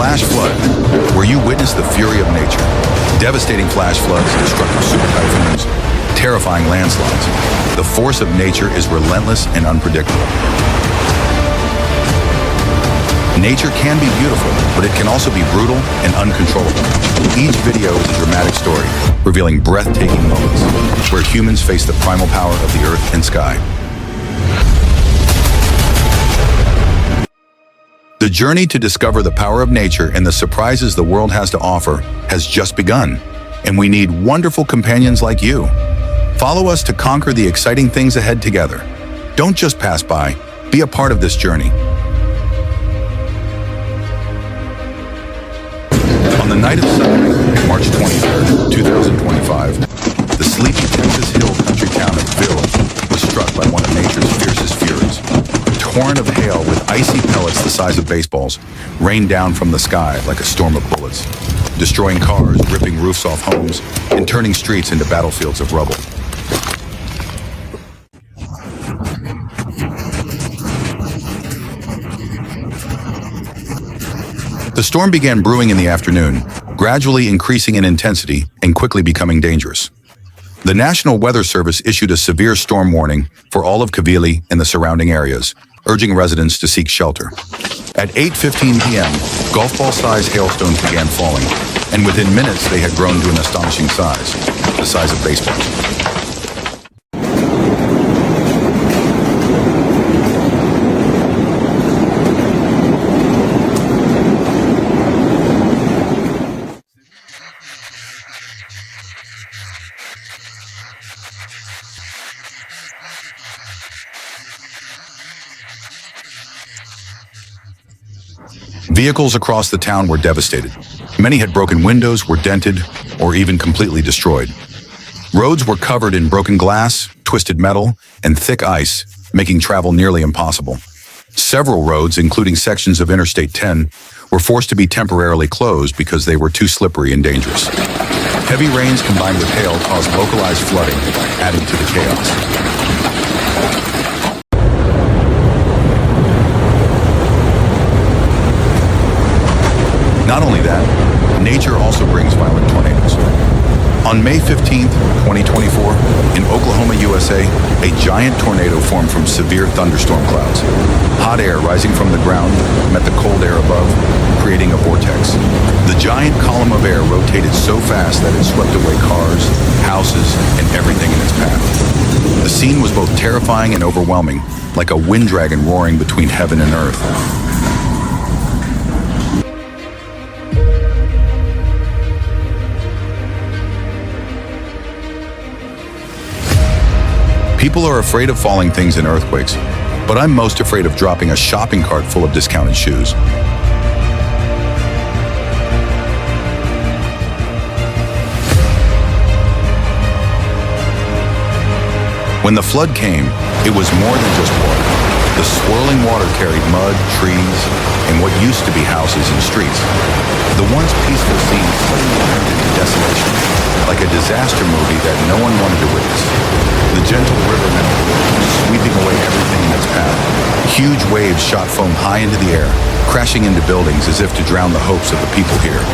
Flash flood, where you witness the fury of nature. Devastating flash floods, destructive super typhoons, terrifying landslides. The force of nature is relentless and unpredictable. Nature can be beautiful, but it can also be brutal and uncontrollable. Each video is a dramatic story, revealing breathtaking moments where humans face the primal power of the earth and sky. The journey to discover the power of nature and the surprises the world has to offer has just begun, and we need wonderful companions like you. Follow us to conquer the exciting things ahead together. Don't just pass by, be a part of this journey. On the night of Sunday, March 23rd, 2025, the sleepy Texas Hill country town of Ville was struck by one of nature's fiercest furies. A torrent of hail with icy pellets the size of baseballs rained down from the sky like a storm of bullets, destroying cars, ripping roofs off homes, and turning streets into battlefields of rubble. The storm began brewing in the afternoon, gradually increasing in intensity and quickly becoming dangerous. The National Weather Service issued a severe storm warning for all of Cavilli and the surrounding areas, urging residents to seek shelter. At 8:15 p.m., golf ball-sized hailstones began falling, and within minutes they had grown to an astonishing size, the size of baseballs. Vehicles across the town were devastated. Many had broken windows, were dented, or even completely destroyed. Roads were covered in broken glass, twisted metal, and thick ice, making travel nearly impossible. Several roads, including sections of Interstate 10, were forced to be temporarily closed because they were too slippery and dangerous. Heavy rains combined with hail caused localized flooding, adding to the chaos. Not only that, nature also brings violent tornadoes. On May 15, 2024, in Oklahoma, USA, a giant tornado formed from severe thunderstorm clouds. Hot air rising from the ground met the cold air above, creating a vortex. The giant column of air rotated so fast that it swept away cars, houses, and everything in its path. The scene was both terrifying and overwhelming, like a wind dragon roaring between heaven and earth. People are afraid of falling things in earthquakes, but I'm most afraid of dropping a shopping cart full of discounted shoes. When the flood came, it was more than just water. The swirling water carried mud, trees, and what used to be houses and streets. The once peaceful scene suddenly turned into desolation, like a disaster movie that no one wanted to witness. The gentle river now sweeping away everything in its path. Huge waves shot foam high into the air, crashing into buildings as if to drown the hopes of the people here.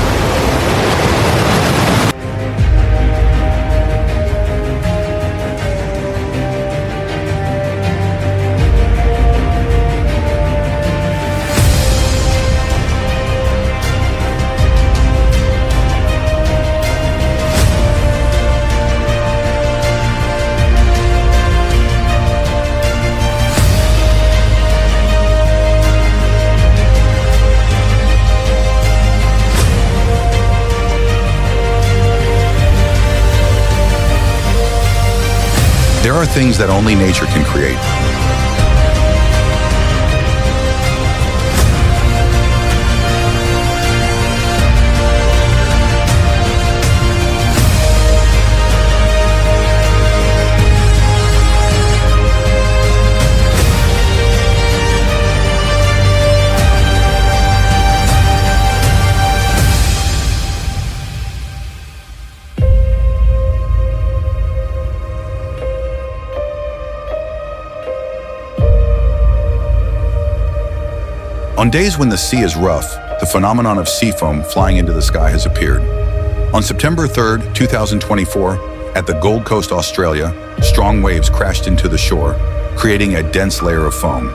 There are things that only nature can create. On days when the sea is rough, the phenomenon of sea foam flying into the sky has appeared. On September 3rd, 2024, at the Gold Coast, Australia, strong waves crashed into the shore, creating a dense layer of foam.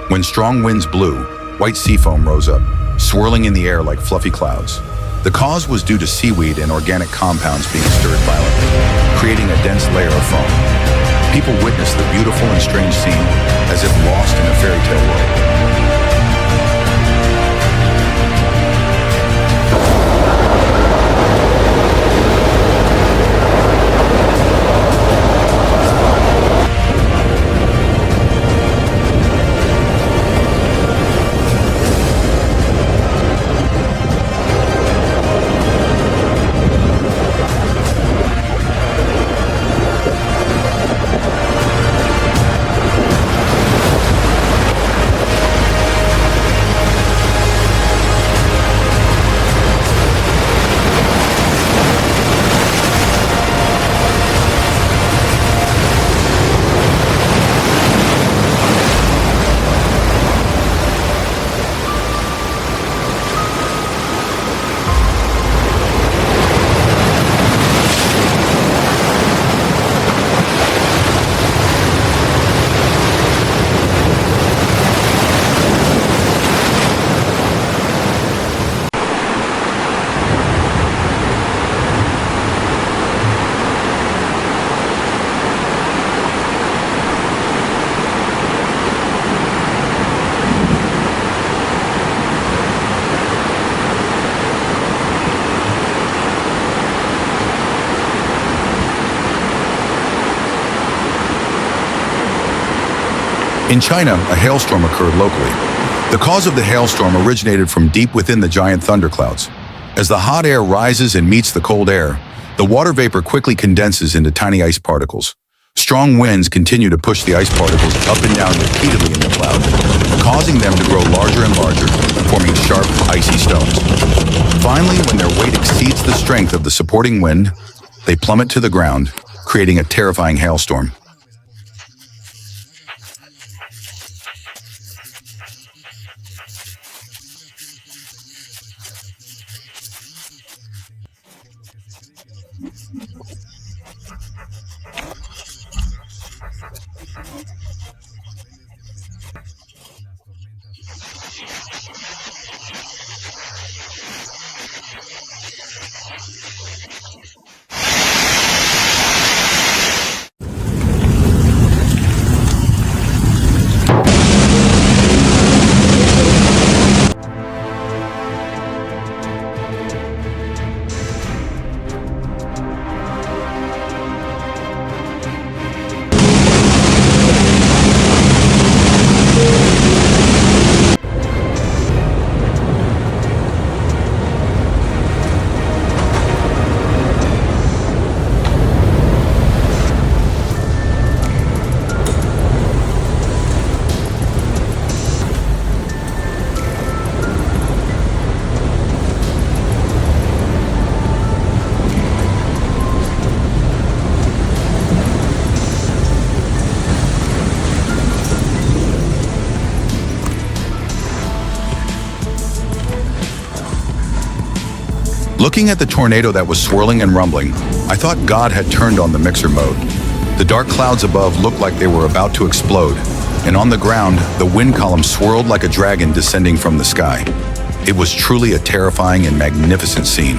When strong winds blew, white sea foam rose up, swirling in the air like fluffy clouds. The cause was due to seaweed and organic compounds being stirred violently, creating a dense layer of foam. People witnessed the beautiful and strange scene as if lost in a fairy tale world. In China, a hailstorm occurred locally. The cause of the hailstorm originated from deep within the giant thunderclouds. As the hot air rises and meets the cold air, the water vapor quickly condenses into tiny ice particles. Strong winds continue to push the ice particles up and down repeatedly in the cloud, causing them to grow larger and larger, forming sharp, icy stones. Finally, when their weight exceeds the strength of the supporting wind, they plummet to the ground, creating a terrifying hailstorm. Looking at the tornado that was swirling and rumbling, I thought God had turned on the mixer mode. The dark clouds above looked like they were about to explode, and on the ground, the wind column swirled like a dragon descending from the sky. It was truly a terrifying and magnificent scene.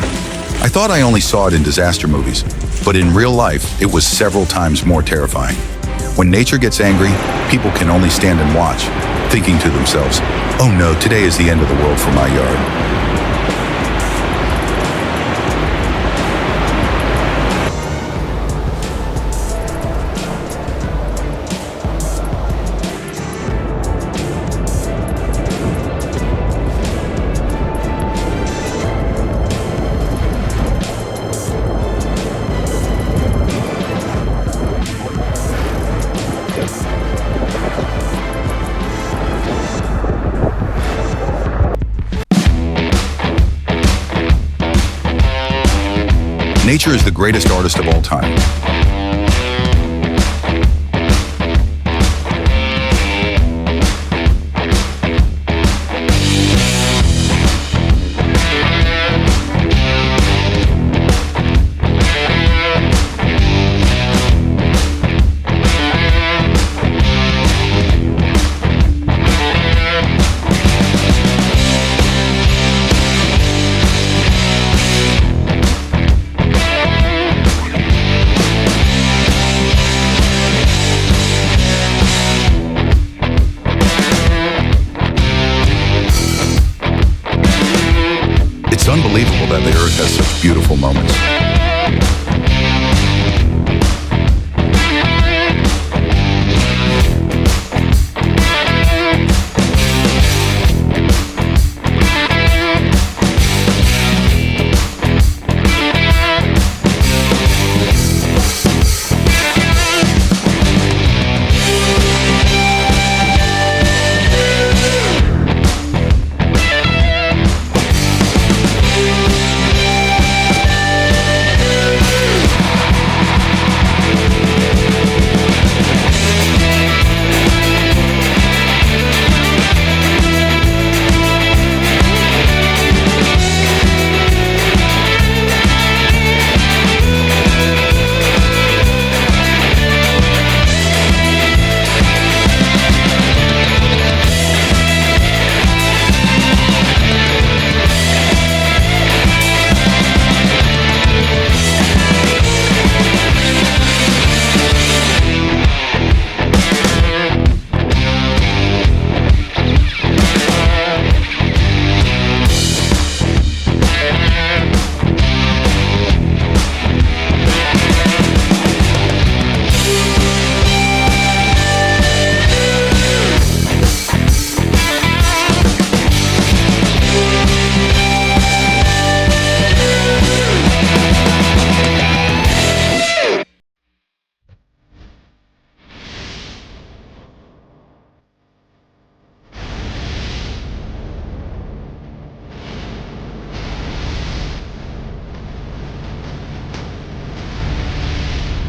I thought I only saw it in disaster movies, but in real life, it was several times more terrifying. When nature gets angry, people can only stand and watch, thinking to themselves, "Oh no, today is the end of the world for my yard." Nature is the greatest artist of all time. It's unbelievable that the Earth has such beautiful moments.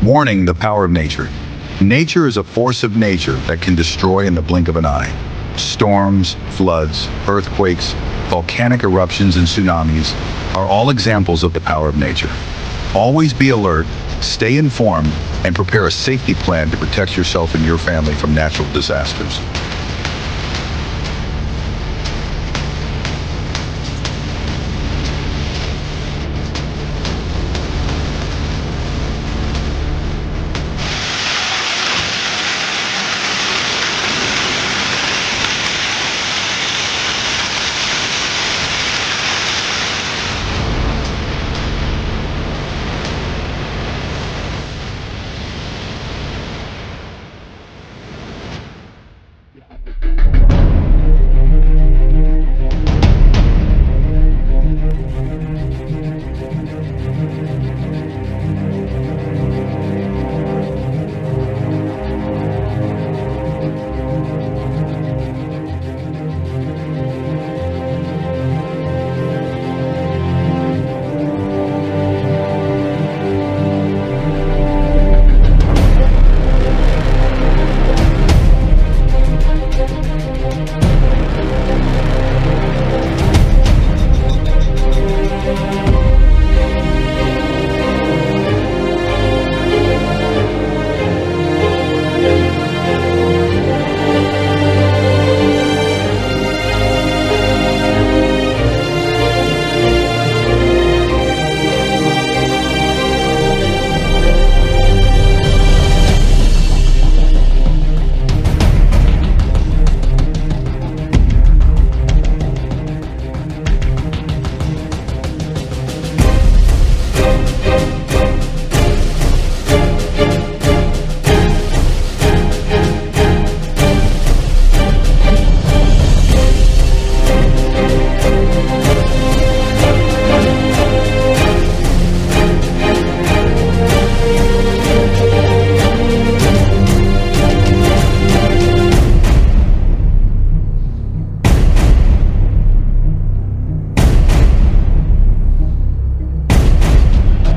Warning: the power of nature. Nature is a force of nature that can destroy in the blink of an eye. Storms, floods, earthquakes, volcanic eruptions, and tsunamis are all examples of the power of nature. Always be alert, stay informed, and prepare a safety plan to protect yourself and your family from natural disasters.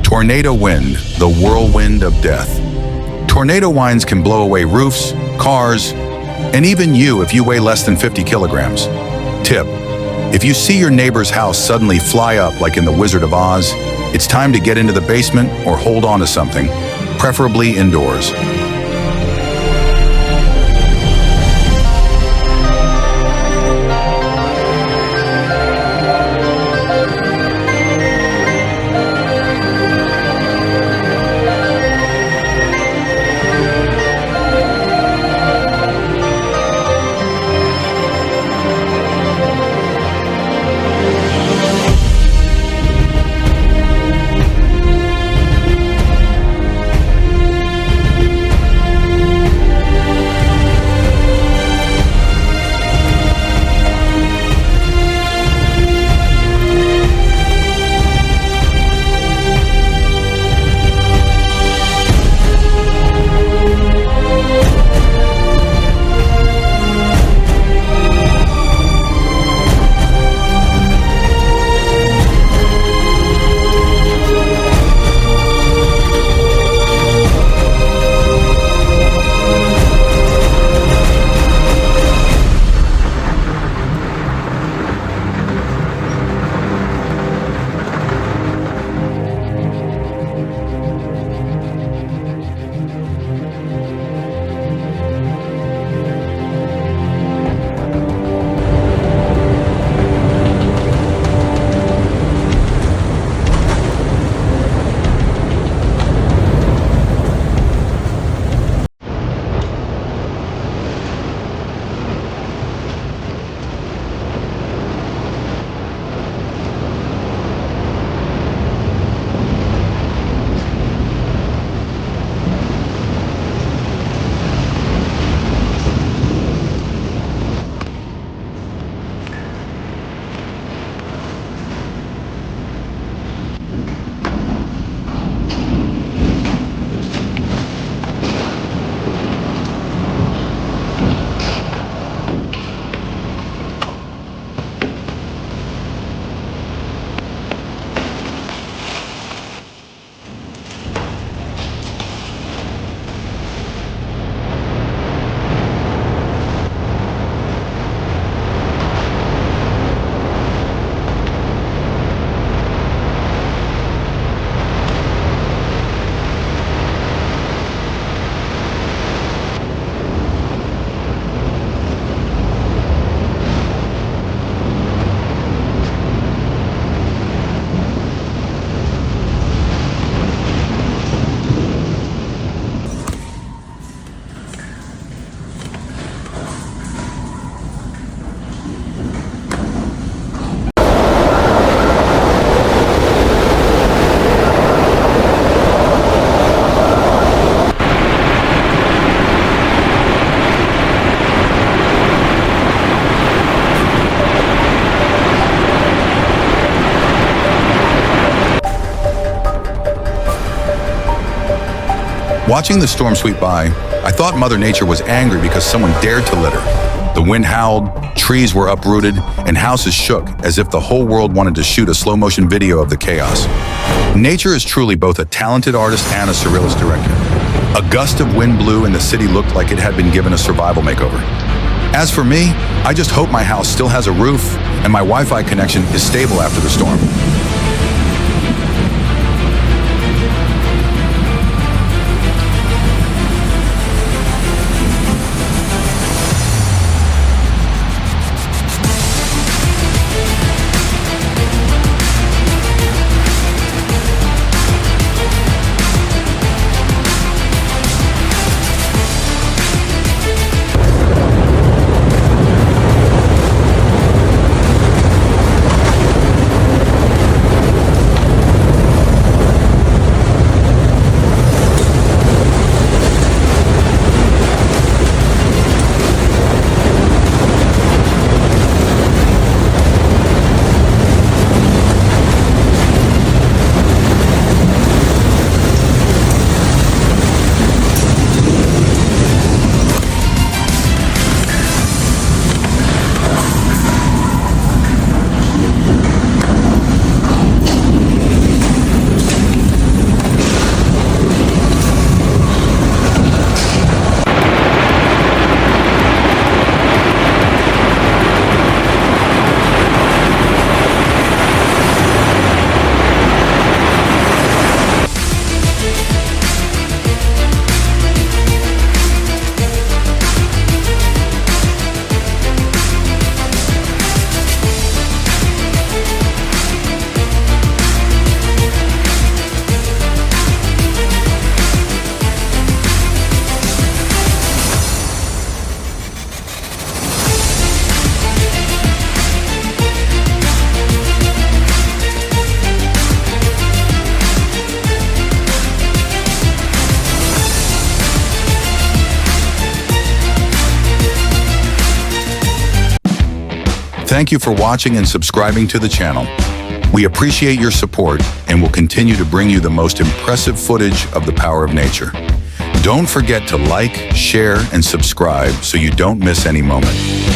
Tornado wind, the whirlwind of death. Tornado winds can blow away roofs, cars, and even you if you weigh less than 50 kilograms. Tip: if you see your neighbor's house suddenly fly up like in The Wizard of Oz, it's time to get into the basement or hold on to something, preferably indoors. Watching the storm sweep by, I thought Mother Nature was angry because someone dared to litter. The wind howled, trees were uprooted, and houses shook as if the whole world wanted to shoot a slow-motion video of the chaos. Nature is truly both a talented artist and a surrealist director. A gust of wind blew and the city looked like it had been given a survival makeover. As for me, I just hope my house still has a roof and my Wi-Fi connection is stable after the storm. Thank you for watching and subscribing to the channel. We appreciate your support and will continue to bring you the most impressive footage of the power of nature. Don't forget to like, share, and subscribe so you don't miss any moment.